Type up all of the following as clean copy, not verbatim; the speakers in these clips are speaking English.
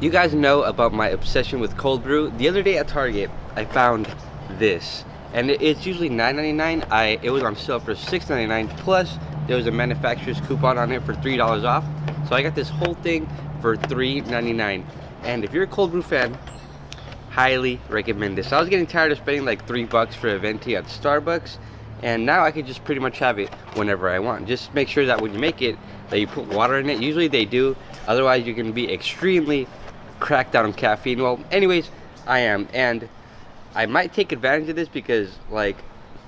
You guys know about my obsession with cold brew. The other day at Target, I found this, and it's usually $9.99. It was on sale for $6.99, plus there was a manufacturer's coupon on it for $3 off. So I got this whole thing for $3.99. And if you're a cold brew fan, highly recommend this. I was getting tired of spending like $3 for a venti at Starbucks, and now I could just pretty much have it whenever I want. Just make sure that when you make it, that you put water in it. Usually they do, otherwise you can be extremely cracked out on caffeine. Well, anyways, I am, and I might take advantage of this because, like,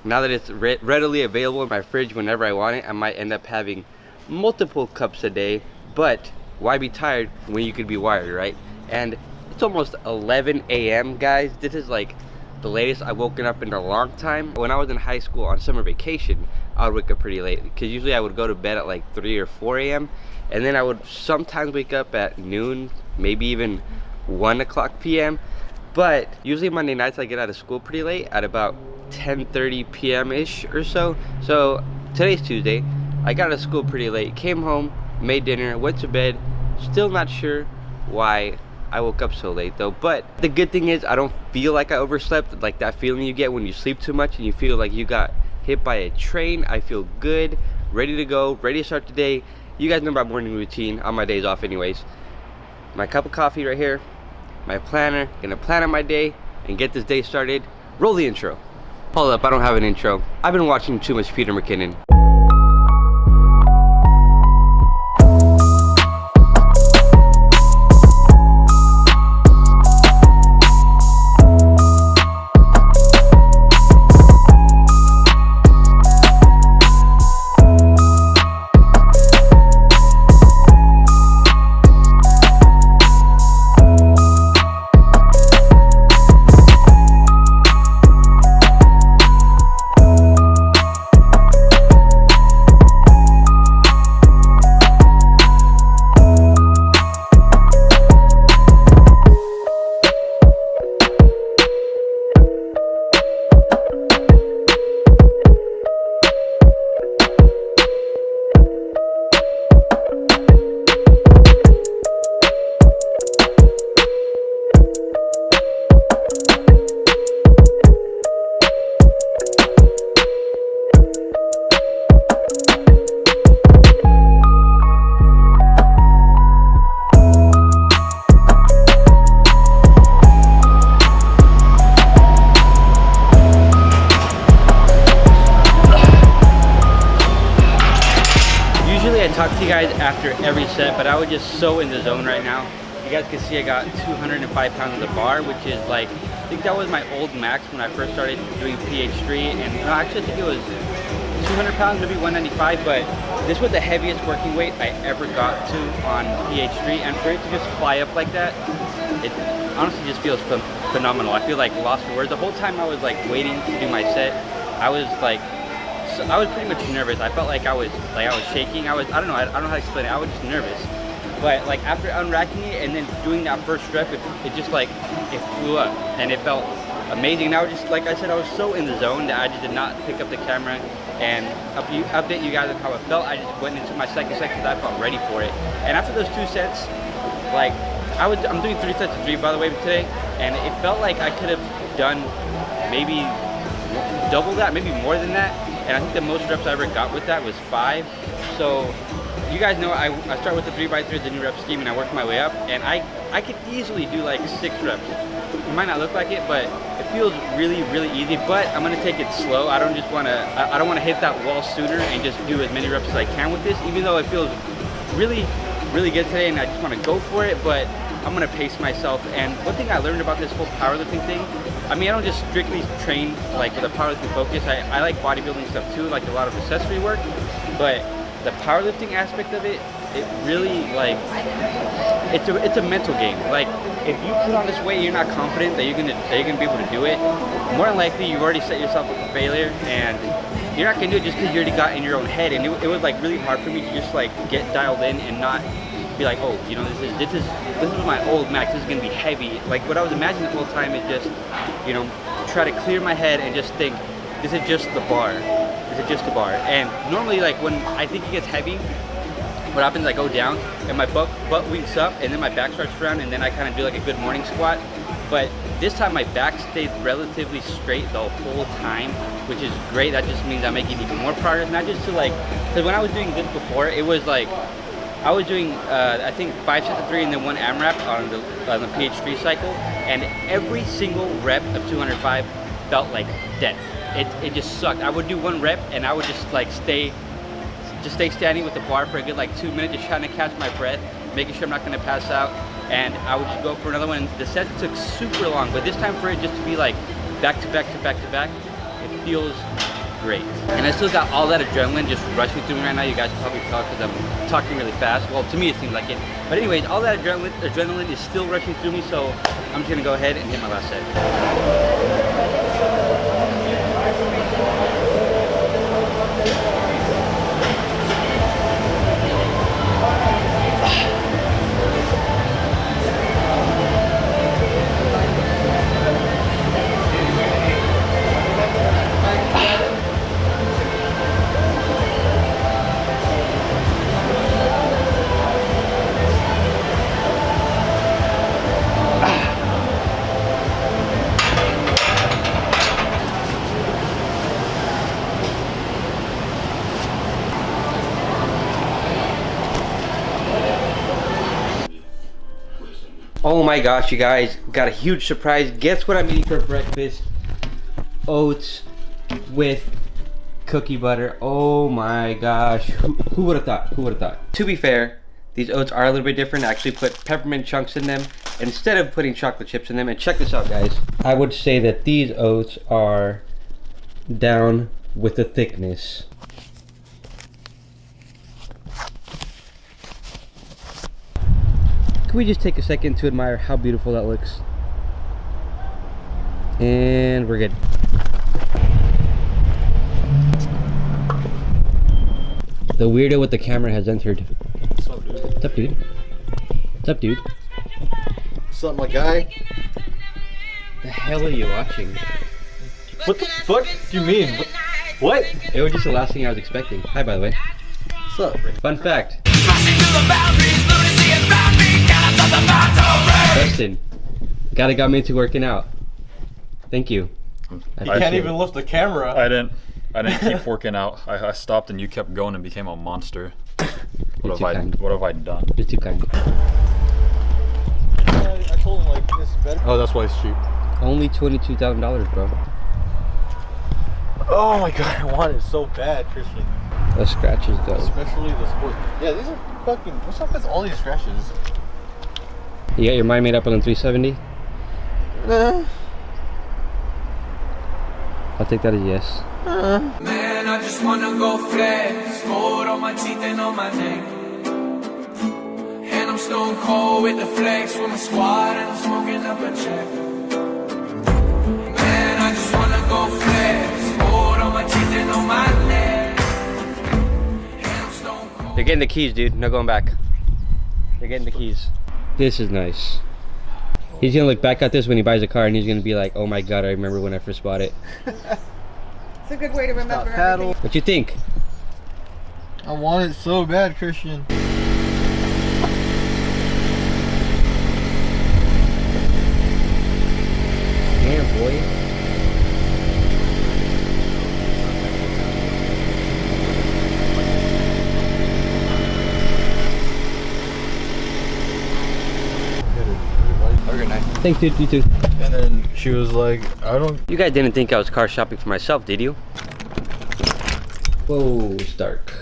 now that it's readily available in my fridge whenever I want it, I might end up having multiple cups a day. But why be tired when you could be wired, right? And it's almost 11 a.m. guys. This is like the latest I've woken up in a long time. When I was in high school on summer vacation, I would wake up pretty late because usually I would go to bed at like 3 or 4 a.m. and then I would sometimes wake up at noon, maybe even 1 o'clock p.m. But usually Monday nights I get out of school pretty late at about 10:30 p.m. ish or so. So today's Tuesday. I got out of school pretty late, came home, made dinner, went to bed. Still not sure why I woke up so late though. But the good thing is I don't feel like I overslept, like that feeling you get when you sleep too much and you feel like you got hit by a train. I feel good, ready to go, ready to start the day. You guys know my morning routine on my days off anyways. My cup of coffee right here, my planner, gonna plan out my day and get this day started. Roll the intro. Hold up, I don't have an intro. I've been watching too much Peter McKinnon. Talk to you guys after every set, but I was just so in the zone right now. You guys can see I got 205 pounds of the bar, which is like, I think that was my old max when I first started doing PH3, and no, actually I think it was 200 pounds, maybe 195, but this was the heaviest working weight I ever got to on PH3, and for it to just fly up like that, it honestly just feels phenomenal. I feel like lost for words. The whole time I was like waiting to do my set, I was like, I was pretty much nervous. I felt like I was shaking. I don't know how to explain it. I was just nervous. But like after unracking it and then doing that first rep, it just like, it flew up and it felt amazing. And I was just, like I said, I was so in the zone that I just did not pick up the camera and update you guys on how it felt. I just went into my second set because I felt ready for it. And after those 2 sets, like I'm doing 3 sets of 3 by the way today, and it felt like I could have done maybe double that, maybe more than that. And I think the most reps I ever got with that was 5. So you guys know I start with the 3x3, the new rep scheme, and I work my way up. And I could easily do like 6 reps. It might not look like it, but it feels really, really easy. But I'm gonna take it slow. I don't want to hit that wall sooner and just do as many reps as I can with this, even though it feels really, really good today, and I just want to go for it. But I'm gonna pace myself. And one thing I learned about this whole powerlifting thing, I mean, I don't just strictly train like with a powerlifting focus. I like bodybuilding stuff too, like a lot of accessory work. But the powerlifting aspect of it, it really like, it's a mental game. Like if you put on this weight, you're not confident that you're gonna be able to do it. More than likely, you've already set yourself up for failure, and you're not gonna do it just because you already got in your own head. And it was like really hard for me to just like get dialed in and not be like, oh, you know, this is my old max, this is gonna be heavy. Like what I was imagining the whole time is just, you know, try to clear my head and just think, this is just the bar. This is just the bar. And normally, like when I think it gets heavy, what happens, I go down and my butt winks up and then my back starts around, and then I kind of do like a good morning squat. But this time my back stayed relatively straight the whole time, which is great. That just means I'm making even more progress, not just to like, because when I was doing this before, it was like, I was doing, I think 5 sets of 3 and then 1 AMRAP on the PH3 cycle, and every single rep of 205 felt like death. It just sucked. I would do 1 rep and I would just like stay standing with the bar for a good like 2 minutes, just trying to catch my breath, making sure I'm not gonna pass out, and I would just go for another one. The set took super long, but this time for it just to be like back to back to back to back, it feels great. And I still got all that adrenaline just rushing through me right now. You guys can probably tell because I'm talking really fast. Well, to me it seems like it. But anyways, all that adrenaline is still rushing through me, so I'm just gonna go ahead and hit my last set. Oh my gosh, you guys, got a huge surprise. Guess what I'm eating for breakfast? Oats with cookie butter. Oh my gosh, who would have thought? Who would have thought? To be fair, these oats are a little bit different. I actually put peppermint chunks in them instead of putting chocolate chips in them. And check this out, guys. I would say that these oats are down with the thickness. Can we just take a second to admire how beautiful that looks? And we're good. The weirdo with the camera has entered. What's up, dude? What's up, dude? What's up, dude? What's up, my guy? The hell are you watching? What the fuck do you mean? What? It was just the last thing I was expecting. Hi, by the way. What's up? Fun fact. Preston, gotta got me into working out. Thank you. You can't even lift the camera. I didn't keep working out. I stopped and you kept going and became a monster. What have I done? You're too kind. I told him like this is better. Oh, that's why it's cheap. Only $22,000, bro. Oh my god, I want it so bad, Christian. Those scratches though. Especially the sport. Yeah, these are fucking. What's up with all these scratches? You got your mind made up on the 370? Nah. I'll take that as yes. Man, I just wanna go flex. Gold on my teeth and on my neck. And I'm stone cold with the flex with my squad and I'm smoking up a check. Man, I just wanna go flex. Gold on my teeth and on my neck. And I'm stone cold. They're getting the keys, dude. No going back. They're getting the keys. This is nice. He's gonna look back at this when he buys a car and he's gonna be like, oh my god, I remember when I first bought it. It's a good way to remember everything. What you think? I want it so bad, Christian. Damn, boy. Okay, nice. Thanks, dude. You too. And then she was like, I don't. You guys didn't think I was car shopping for myself, did you? Whoa, it's dark.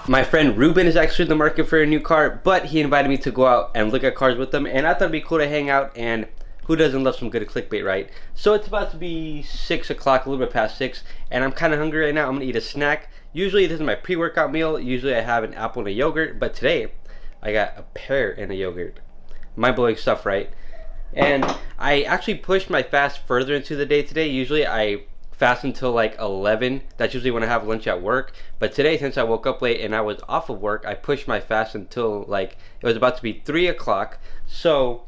My friend Ruben is actually in the market for a new car, but he invited me to go out and look at cars with him, and I thought it'd be cool to hang out, and who doesn't love some good clickbait, right? So it's about to be 6 o'clock, a little bit past 6, and I'm kind of hungry right now. I'm gonna eat a snack. Usually this is my pre-workout meal. Usually I have an apple and a yogurt, but today I got a pear and a yogurt. Mind-blowing stuff, right? And I actually pushed my fast further into the day today. Usually I fast until like 11. That's usually when I have lunch at work. But today, since I woke up late and I was off of work, I pushed my fast until like, it was about to be 3 o'clock. So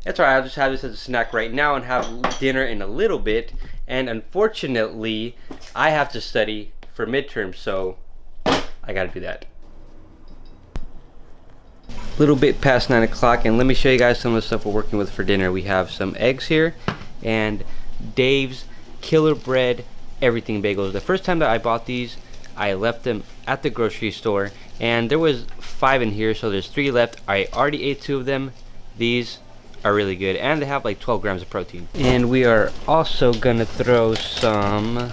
That's right, I'll just have this as a snack right now and have dinner in a little bit. And unfortunately, I have to study for midterms, so I gotta do that. Little bit past 9 o'clock, and let me show you guys some of the stuff we're working with for dinner. We have some eggs here and Dave's Killer Bread Everything Bagels. The first time that I bought these, I left them at the grocery store, and there was 5 in here, so there's 3 left. I already ate 2 of them. These are really good, and they have like 12 grams of protein. And we are also gonna throw some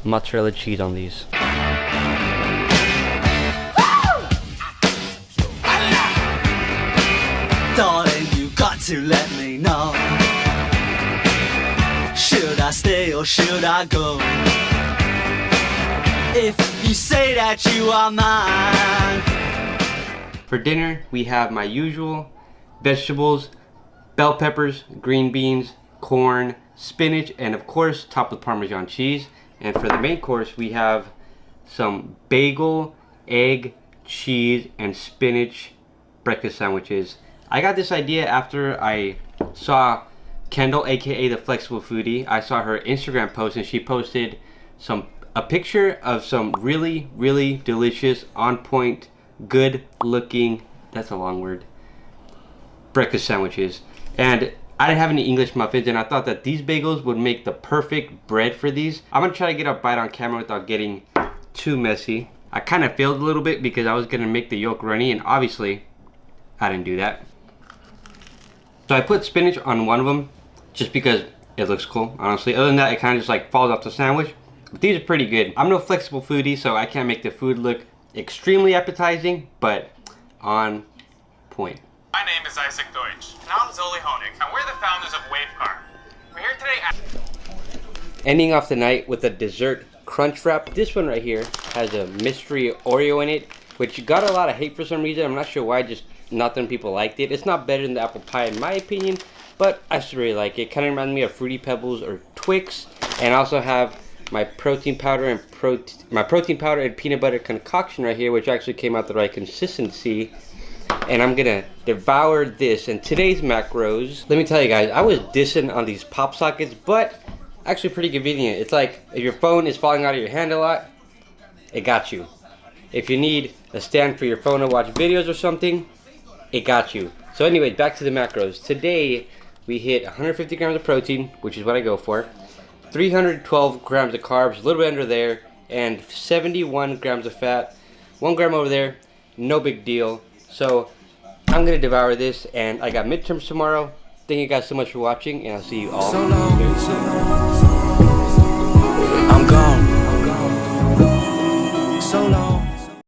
mozzarella cheese on these. Darling, you got to let me know. Should I stay or should I go? If you say that you are mine. For dinner, we have my usual vegetables, bell peppers, green beans, corn, spinach, and of course, topped with Parmesan cheese. And for the main course, we have some bagel, egg, cheese, and spinach breakfast sandwiches. I got this idea after I saw Kendall, aka the Flexible Foodie. I saw her Instagram post, and she posted a picture of some really, really delicious, on point, good looking, that's a long word, breakfast sandwiches. And I didn't have any English muffins, and I thought that these bagels would make the perfect bread for these. I'm gonna try to get a bite on camera without getting too messy. I kind of failed a little bit because I was gonna make the yolk runny, and obviously I didn't do that. So I put spinach on one of them just because it looks cool, honestly. Other than that, it kind of just like falls off the sandwich. But these are pretty good. I'm no Flexible Foodie, so I can't make the food look extremely appetizing, but on point. My name is Isaac Deutsch, and I'm Zoli Honig, and we're the founders of Wavecar. We're here today Ending off the night with a dessert crunch wrap. This one right here has a mystery Oreo in it, which got a lot of hate for some reason. I'm not sure why, just not that people liked it. It's not better than the apple pie in my opinion, but I still really like it. Kind of reminds me of Fruity Pebbles or Twix. And I also have my protein powder and peanut butter concoction right here, which actually came out the right consistency. And I'm gonna devour this. And today's macros, let me tell you guys, I was dissing on these pop sockets, but actually pretty convenient. It's like if your phone is falling out of your hand a lot, it got you. If you need a stand for your phone to watch videos or something, it got you. So anyway, back to the macros. Today we hit 150 grams of protein, which is what I go for, 312 grams of carbs, a little bit under there, and 71 grams of fat. 1 gram over there, no big deal. So I'm gonna devour this, and I got midterms tomorrow. Thank you guys so much for watching, and I'll see you all soon. I'm gone.